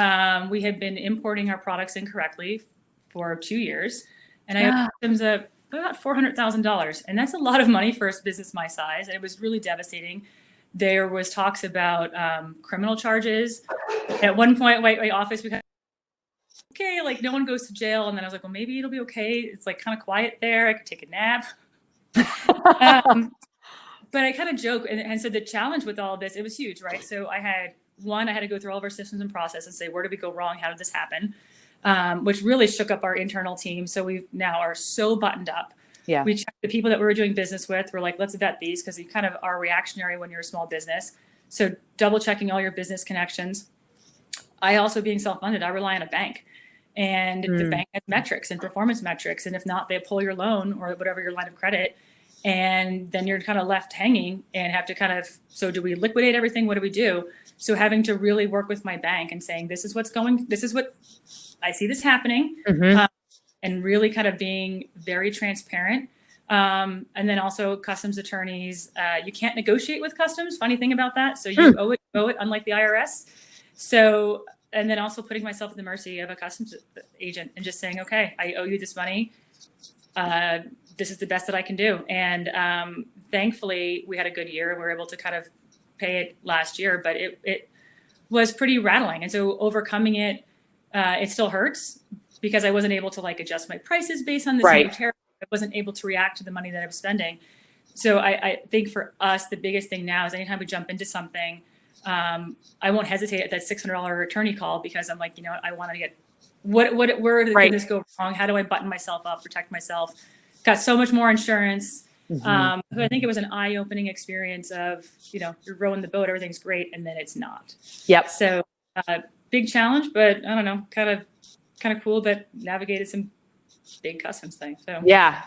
we had been importing our products incorrectly for 2 years, and I owed customs about $400,000. And that's a lot of money for a business my size. And it was really devastating. There was talks about criminal charges. At one point, my office, we had, okay, like no one goes to jail. And then I was like, well, maybe it'll be okay. It's like kind of quiet there. I could take a nap. But I kind of joke and said the challenge with all of this, it was huge, right? So I had to go through all of our systems and process and say, where did we go wrong? How did this happen? Which really shook up our internal team. So we now are so buttoned up. Yeah. We checked the people that we were doing business with. We're like, let's vet these, because you kind of are reactionary when you're a small business. So double checking all your business connections. I also, being self-funded, I rely on a bank, and the bank has metrics and performance metrics. And if not, they pull your loan or whatever your line of credit. And then you're kind of left hanging and have to kind of, so do we liquidate everything? What do we do? So having to really work with my bank and saying, this is what I see this happening. And really kind of being very transparent. And then also customs attorneys, you can't negotiate with customs. Funny thing about that. So you owe it, unlike the IRS. So, and then also putting myself at the mercy of a customs agent and just saying, okay, I owe you this money. This is the best that I can do. And thankfully we had a good year. We were able to kind of pay it last year, but it was pretty rattling. And so overcoming it, it still hurts, because I wasn't able to like adjust my prices based on this new tariff. I wasn't able to react to the money that I was spending. So I think for us, the biggest thing now is anytime we jump into something, I won't hesitate at that $600 attorney call, because I'm like, I want to get, where did this go wrong? How do I button myself up, protect myself? Got so much more insurance. I think it was an eye-opening experience of, you're rowing the boat, everything's great, and then it's not. Yep. So big challenge, but I don't know, kind of cool, but navigated some big customs things. So yeah.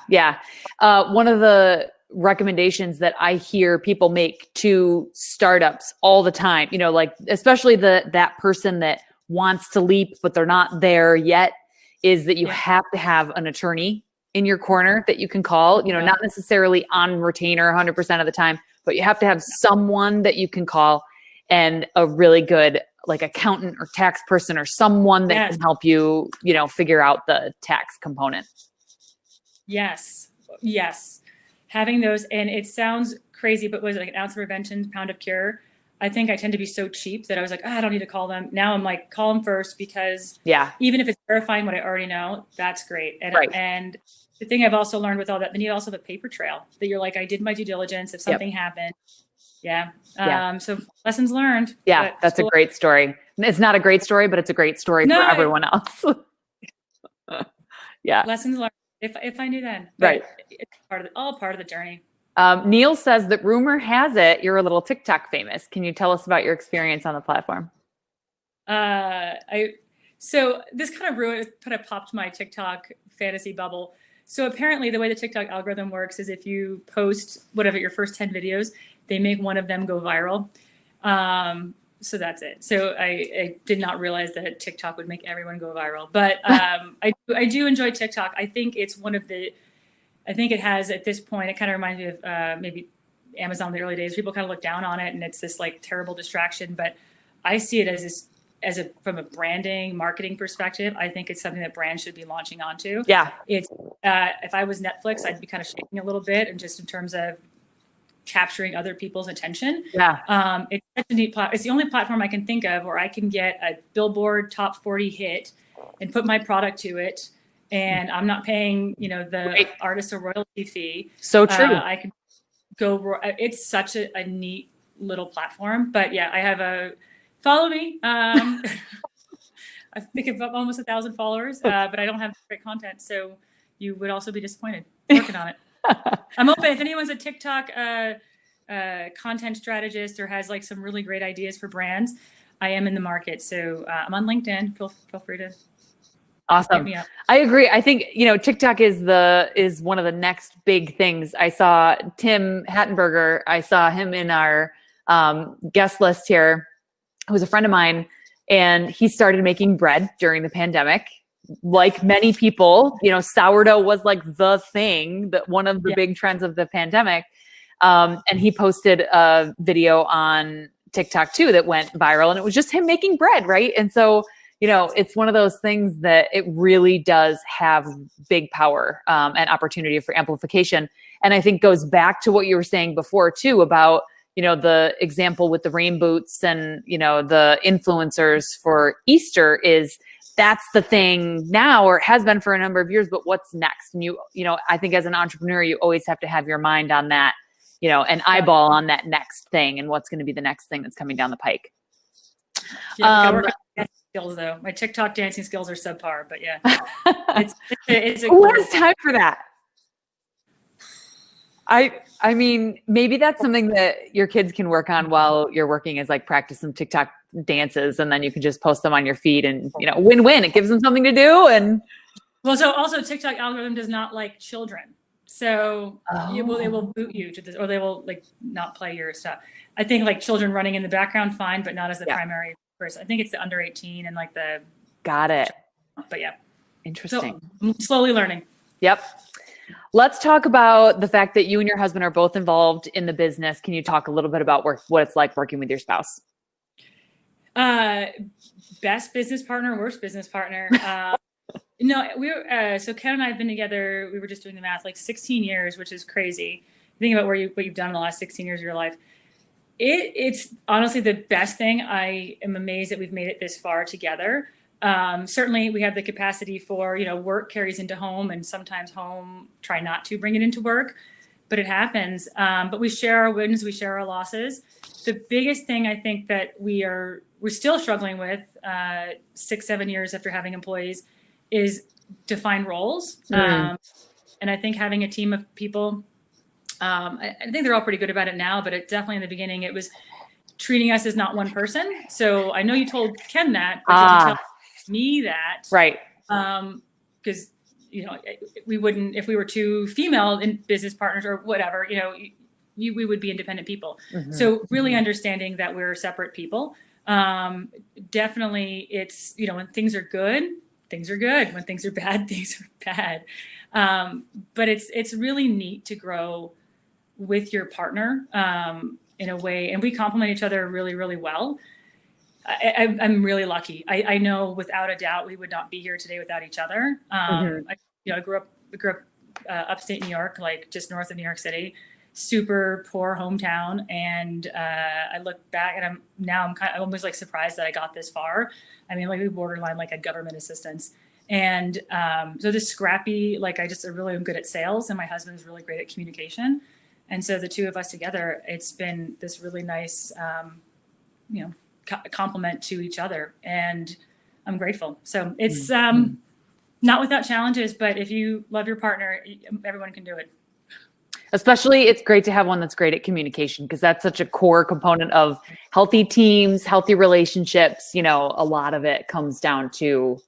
One of the recommendations that I hear people make to startups all the time, like especially that person that wants to leap but they're not there yet, is that you have to have an attorney in your corner that you can call, not necessarily on retainer 100% of the time, but you have to have someone that you can call, and a really good like accountant or tax person or someone that can help you, figure out the tax component. Yes. Having those, and it sounds crazy, but was it like an ounce of prevention, pound of cure? I think I tend to be so cheap that I was like, I don't need to call them. Now I'm like, call them first, because even if it's verifying what I already know, that's great. And the thing I've also learned with all that, then you also have a paper trail that you're like, I did my due diligence. If something happened, so lessons learned. Yeah, that's a great story. It's not a great story, but it's a great story for everyone else. Lessons learned. If I knew then, but it's all part of the journey. Neil says that rumor has it you're a little TikTok famous. Can you tell us about your experience on the platform? So this kind of popped my TikTok fantasy bubble. So apparently the way the TikTok algorithm works is if you post your first 10 videos, they make one of them go viral. So that's it. So I did not realize that TikTok would make everyone go viral, but I do enjoy TikTok. I think it's I think it has at this point, it kind of reminds me of maybe Amazon in the early days. People kind of look down on it and it's this like terrible distraction, but I see it from a branding, marketing perspective. I think it's something that brands should be launching onto. Yeah. It's if I was Netflix, I'd be kind of shaking a little bit, and just in terms of capturing other people's attention. Yeah. It's such a neat it's the only platform I can think of where I can get a Billboard top 40 hit and put my product to it, and I'm not paying, the artist a royalty fee. So true. I can go. It's such a neat little platform. But yeah, I have follow me. I think I've got almost 1,000 followers, but I don't have great content, so you would also be disappointed. Working on it. I'm open. If anyone's a TikTok content strategist or has like some really great ideas for brands, I am in the market. So I'm on LinkedIn. Feel free to Awesome. hit me up. I agree. I think, TikTok is one of the next big things. I saw Tim Hattenberger. I saw him in our guest list here, who's a friend of mine, and he started making bread during the pandemic. Like many people, sourdough was like the thing, that one of the big trends of the pandemic. And he posted a video on TikTok too that went viral, and it was just him making bread, right? And so, it's one of those things that it really does have big power and opportunity for amplification. And I think goes back to what you were saying before too about, the example with the rain boots and, the influencers for Easter is that's the thing now, or it has been for a number of years, but what's next? And I think as an entrepreneur, you always have to have your mind on that, an eyeball on that next thing and what's going to be the next thing that's coming down the pike. Yeah, I work on dancing skills though. My TikTok dancing skills are subpar, but yeah, it's a who has time for that? I mean, maybe that's something that your kids can work on while you're working, is like practice some TikTok dances, and then you can just post them on your feed, and win-win. It gives them something to do. And well, so also TikTok algorithm does not like children, so they will boot you to this, or they will like not play your stuff. I think like children running in the background, fine, but not as the primary person. I think it's the under 18 and like the. Got it. But yeah, interesting. So I'm slowly learning. Yep. Let's talk about the fact that you and your husband are both involved in the business. Can you talk a little bit about what it's like working with your spouse? Best business partner, worst business partner. No, so Ken and I have been together. We were just doing the math, like 16 years, which is crazy. Think about what you've done in the last 16 years of your life. It's honestly the best thing. I am amazed that we've made it this far together. Certainly we have the capacity for, work carries into home, and sometimes home try not to bring it into work, but it happens. But we share our wins, we share our losses. The biggest thing I think that we're still struggling with 6-7 years after having employees is define roles. And I think having a team of people, I think they're all pretty good about it now, but definitely in the beginning, it was treating us as not one person. So I know you told Ken that, but did you tell me that? Right. Because, we wouldn't, if we were two female in business partners or whatever, we would be independent people. Mm-hmm. So really understanding that we're separate people. Definitely it's, when things are good, things are good. When things are bad, things are bad. But it's really neat to grow with your partner in a way, and we complement each other really, really well. I'm really lucky. I know without a doubt we would not be here today without each other. I grew up upstate New York, like just north of New York City, super poor hometown. And I look back and I'm almost like surprised that I got this far. I mean, like we borderline like a government assistance. And so this scrappy, like I really am good at sales, and my husband's really great at communication. And so the two of us together, it's been this really nice, compliment to each other, and I'm grateful. So it's not without challenges, but if you love your partner, everyone can do it. Especially, it's great to have one that's great at communication, because that's such a core component of healthy teams, healthy relationships. A lot of it comes down to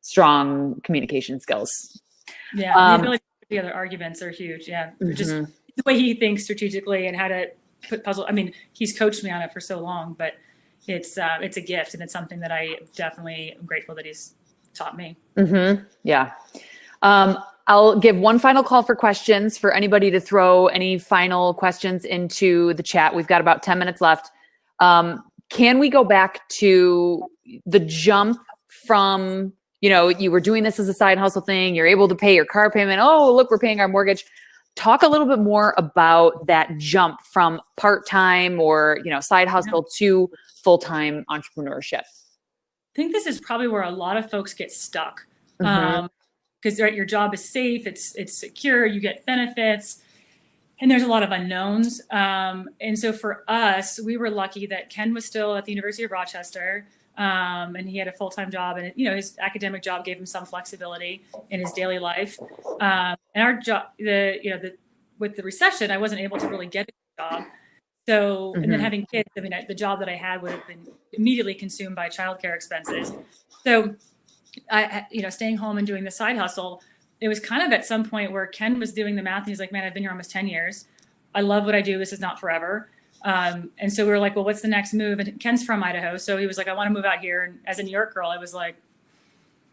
strong communication skills. Yeah, the ability to put together arguments are huge. Yeah, just the way he thinks strategically and how to put puzzle. I mean, he's coached me on it for so long, but it's a gift, and it's something that I definitely am grateful that he's taught me. Mm-hmm. Yeah. I'll give one final call for questions for anybody to throw any final questions into the chat. We've got about 10 minutes left. Can we go back to the jump from, you were doing this as a side hustle thing, you're able to pay your car payment. Oh, look, we're paying our mortgage. Talk a little bit more about that jump from part-time or, side hustle to full-time entrepreneurship. I think this is probably where a lot of folks get stuck. Mm-hmm. Because your job is safe, it's secure, you get benefits, and there's a lot of unknowns. And so for us, we were lucky that Ken was still at the University of Rochester, and he had a full-time job, and his academic job gave him some flexibility in his daily life. And our job, with the recession, I wasn't able to really get a job. So, and then having kids, the job that I had would have been immediately consumed by childcare expenses. So I, staying home and doing the side hustle, it was kind of at some point where Ken was doing the math and he's like, man, I've been here almost 10 years. I love what I do. This is not forever. And so we were like, well, what's the next move? And Ken's from Idaho. So he was like, I want to move out here. And as a New York girl, I was like,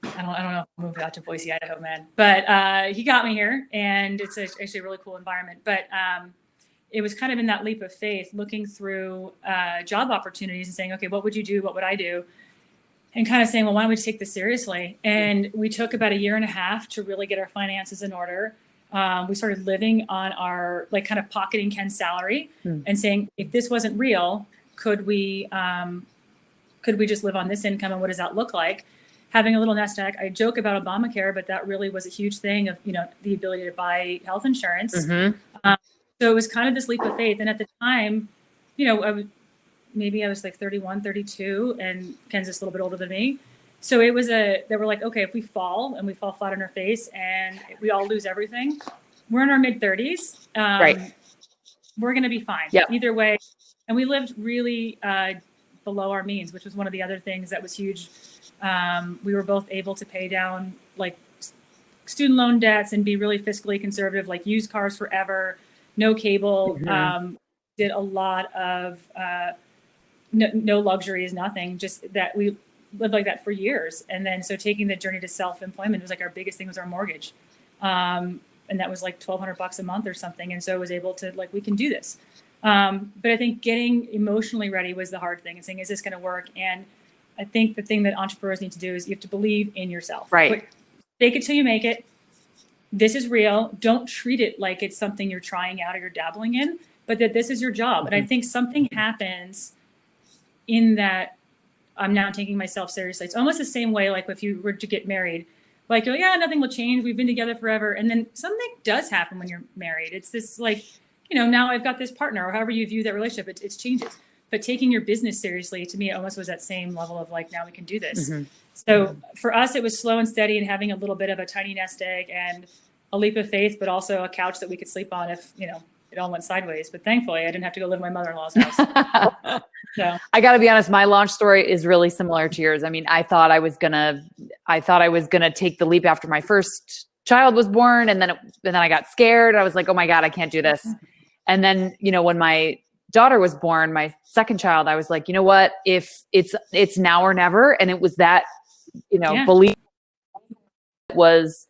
I don't know if I'll move out to Boise, Idaho, man. But he got me here, and it's actually a really cool environment. But it was kind of in that leap of faith, looking through job opportunities and saying, okay, what would you do? What would I do? And kind of saying, well, why don't we take this seriously? And we took about 1.5 years to really get our finances in order. We started living on our, kind of pocketing Ken's salary and saying, if this wasn't real, could we just live on this income, and what does that look like? Having a little nest egg. I joke about Obamacare, but that really was a huge thing of, the ability to buy health insurance. So it was kind of this leap of faith. And at the time, I was like 31, 32, and Ken's just a little bit older than me. So it was they were like, okay, if we fall and we fall flat on our face and we all lose everything, we're in our mid 30s. Right. We're going to be fine. Yep. Either way. And we lived really below our means, which was one of the other things that was huge. We were both able to pay down student loan debts and be really fiscally conservative, use cars forever, no cable, did a lot of no luxuries, nothing, just that we lived like that for years. And then so taking the journey to self-employment was our biggest thing was our mortgage. And that was $1,200 a month or something. And so I was able to we can do this. But I think getting emotionally ready was the hard thing, and saying, is this going to work? And I think the thing that entrepreneurs need to do is you have to believe in yourself. Right. Fake it till you make it. This is real. Don't treat it like it's something you're trying out or you're dabbling in, but that this is your job. And I think something happens in that I'm now taking myself seriously. It's almost the same way, if you were to get married, yeah, nothing will change. We've been together forever. And then something does happen when you're married. It's this now I've got this partner, or however you view that relationship, it changes. But taking your business seriously, to me, it almost was that same level of now we can do this. So for us, it was slow and steady, and having a little bit of a tiny nest egg and a leap of faith, but also a couch that we could sleep on if, it all went sideways. But thankfully, I didn't have to go live in my mother-in-law's house. So I got to be honest, my launch story is really similar to yours. I mean, I thought I was gonna take the leap after my first child was born, and then I got scared. I was like, oh my God, I can't do this. And then, when my daughter was born, my second child, I was like, you know what, if it's now or never. And it was that, belief was,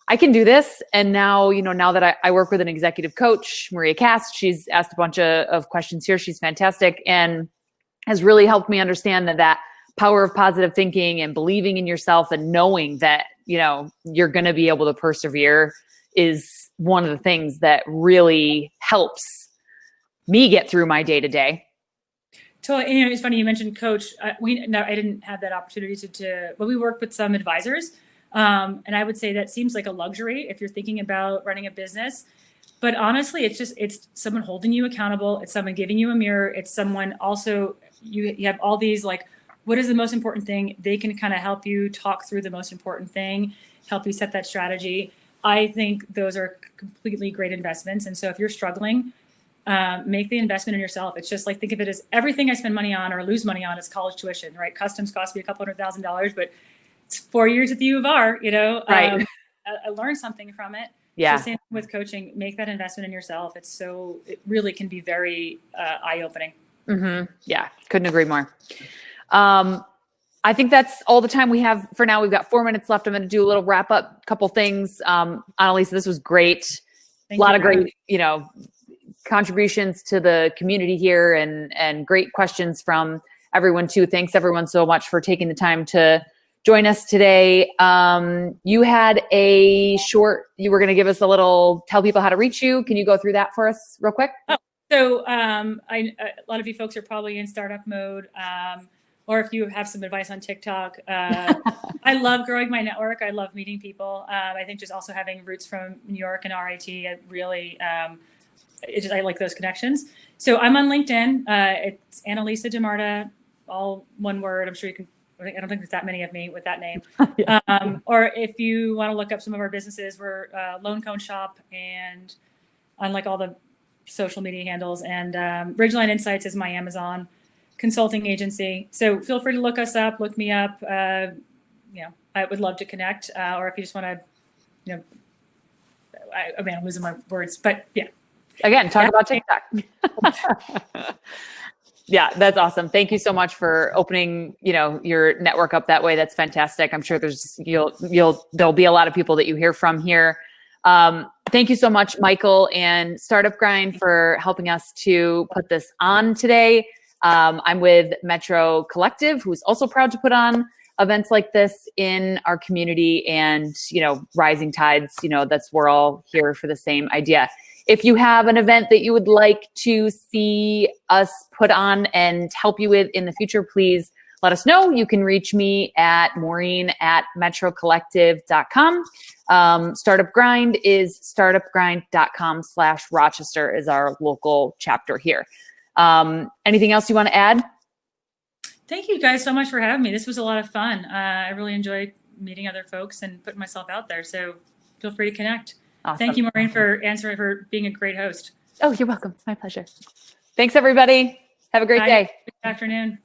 I can do this. And now, now that I work with an executive coach, Maria Cast, she's asked a bunch of questions here. She's fantastic and has really helped me understand that power of positive thinking and believing in yourself and knowing that, you're going to be able to persevere is one of the things that really helps me get through my day to day. Totally. And it's funny you mentioned coach. I didn't have that opportunity but we worked with some advisors. And I would say that seems like a luxury if you're thinking about running a business. But honestly, it's someone holding you accountable. It's someone giving you a mirror. It's someone also, you have all these what is the most important thing? They can kind of help you talk through the most important thing, help you set that strategy. I think those are completely great investments. And so if you're struggling, make the investment in yourself. It's just think of it as everything I spend money on or lose money on is college tuition, right? Customs cost me $200,000, but it's 4 years at the U of R, Right. I learned something from it. Yeah. So same with coaching, make that investment in yourself. It really can be very eye-opening. Yeah, couldn't agree more. I think that's all the time we have for now. We've got 4 minutes left. I'm going to do a little wrap up, couple things. Annalisa, this was great. A lot of great, contributions to the community here and great questions from everyone too. Thanks everyone so much for taking the time to join us today. You had you were going to give us tell people how to reach you. Can you go through that for us real quick? So a lot of you folks are probably in startup mode, or if you have some advice on TikTok. I love growing my network. I love meeting people. I think just also having roots from New York and RIT, I really, I like those connections. So I'm on LinkedIn. It's Annalisa DeMarta, all one word. I'm sure you can. I don't think there's that many of me with that name. Or if you want to look up some of our businesses, we're Lone Cone Shop and on like all the social media handles, and Ridgeline Insights is my Amazon consulting agency. So feel free to look us up, look me up. I would love to connect. Or if you just want to, I'm losing my words, but yeah. Again, talk about TikTok. Yeah, that's awesome. Thank you so much for opening, your network up that way. That's fantastic. I'm sure there'll be a lot of people that you hear from here. Thank you so much, Michael and Startup Grind, for helping us to put this on today. I'm with Metro Collective, who's also proud to put on events like this in our community, and, rising tides, we're all here for the same idea. If you have an event that you would like to see us put on and help you with in the future, please let us know. You can reach me at maureen@metrocollective.com. Startup Grind is startupgrind.com/Rochester is our local chapter here. Anything else you want to add? Thank you guys so much for having me. This was a lot of fun. I really enjoyed meeting other folks and putting myself out there. So feel free to connect. Awesome. Thank you, Maureen, for being a great host. Oh, you're welcome. It's my pleasure. Thanks, everybody. Have a great day. Good afternoon.